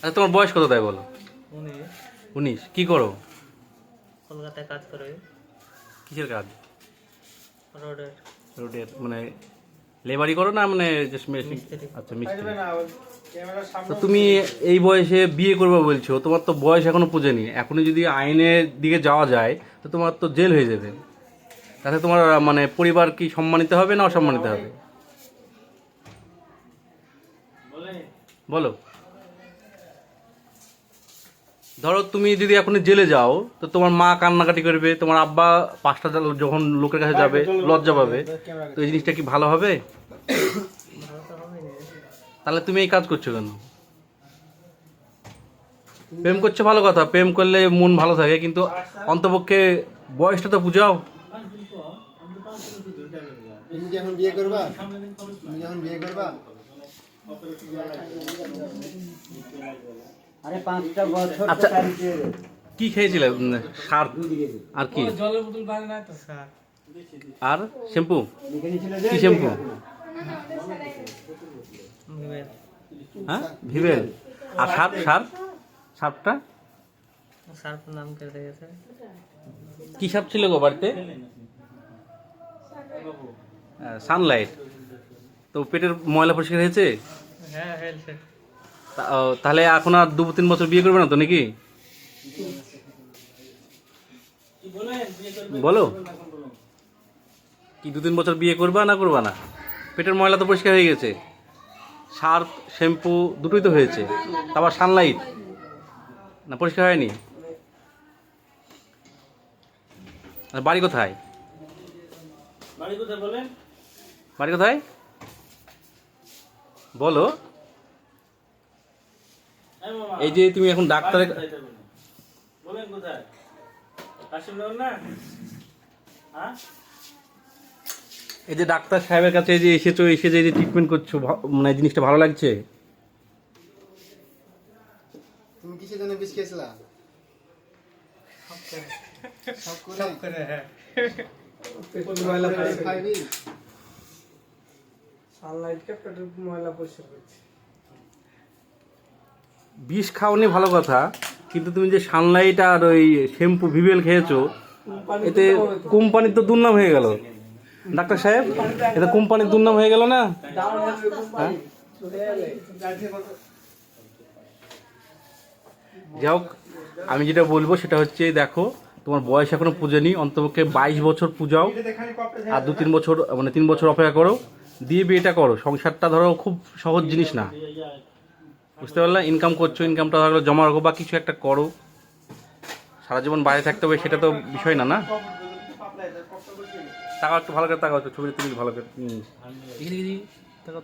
আচ্ছা, তোমার বয়স কত তাই বলো? 19। কি করো? কলকাতায় কাজ করে। কিসের কাজ? রোডের। রোডের মানে লেবারি করো না মানে মিস্ত্রি। আচ্ছা, মিস্ত্রি। তো তুমি এই বয়সে বিয়ে করবে বলছো, তোমার তো বয়স এখনো পুজোনি। এখনই যদি আইনের দিকে যাওয়া যায় তো তোমার তো জেল হয়ে যাবে। তাতে তোমার মানে পরিবার কি সম্মানিত হবে না অসম্মানিত হবে বলো? ধরো তুমি যদি এখনই জেলে যাও তো তোমার মা কান্নাকাটি করবে, তোমার আব্বা 5টা যখন লোকের কাছে যাবে লজ্জা পাবে। তো এই জিনিসটা কি ভালো হবে? ভালো তো হবে না। তাহলে তুমি এই কাজ করছো কেন? প্রেম করছো ভালো কথা, প্রেম করলে মন ভালো থাকে, কিন্তু অন্তপক্ষে বয়সটা তো বুঝাও। তুমি যখন বিয়ে করবা, তুমি যখন বিয়ে করবা, আরে 5টা বছর। আচ্ছা, কি খেয়েছিলে? সার আর কি? জলের বোতল বাজে না তো স্যার। আর শ্যাম্পু? কি শ্যাম্পু? ভিভেল। হ্যাঁ, ভিভেল। আর সার? সারটা সার্ফের নাম কেটে গেছে। কি সার ছিল গো বাড়িতে? সানলাইট। তো পেটের ময়লা পরিষ্কার হয়েছে? হ্যাঁ হয়েছে। তাহলে এখন আর 2-3 বছর বিয়ে করবে না তো নাকি? বলো, কি 2-3 বছর বিয়ে করবা না করবা না? পেটের ময়লা তো পরিষ্কার হয়ে গেছে, সার্ফ শ্যাম্পু দুটোই তো হয়েছে, তারপর সানলাইট না পরিষ্কার হয়নি? আর বাড়ি কোথায়? বাড়ি কোথায় বলো? এই যে তুমি এখন ডাক্তারের এই যে ডাক্তার সাহেবের কাছে যে এসেছো, এসে যে ট্রিটমেন্ট করছো, মানে এই জিনিসটা ভালো লাগছে? তুমি কিসের জন্য বিষ খেয়েছিলা? সব করে হ্যাঁ। ময়লা খাইবি, সানলাইটকে পেটের ময়লা পরিষ্কার করছে। বিষ খাওনি ভালো কথা, কিন্তু তুমি যে সানলাইট আর ওই শ্যাম্পু ভিভেল খেয়েছো, এতে কোম্পানির তো দুর্নাম হয়ে গেল ডাক্তার সাহেব। এতে কোম্পানির দুর্নাম হয়ে গেল না? হ্যাঁ? যাই হোক, আমি যেটা বলবো সেটা হচ্ছে, দেখো তোমার বয়স এখনো পুজোনি, অন্তপক্ষে 22 বছর পূজাও, আর 2-3 বছর মানে 3 বছর অপেক্ষা করো, দিয়ে বিয়েটা করো। সংসারটা ধরো খুব সহজ জিনিস না, বুঝতে পারলে? ইনকাম করছো, ইনকামটা ধরো জমা রাখো বা কিছু একটা করো। সারা জীবন বাইরে থাকতে হবে সেটা তো বিষয় না, না? তাকাও একটু ভালো করে, তাকাও, ছবিটা তুলি ভালো করে। তাকাও।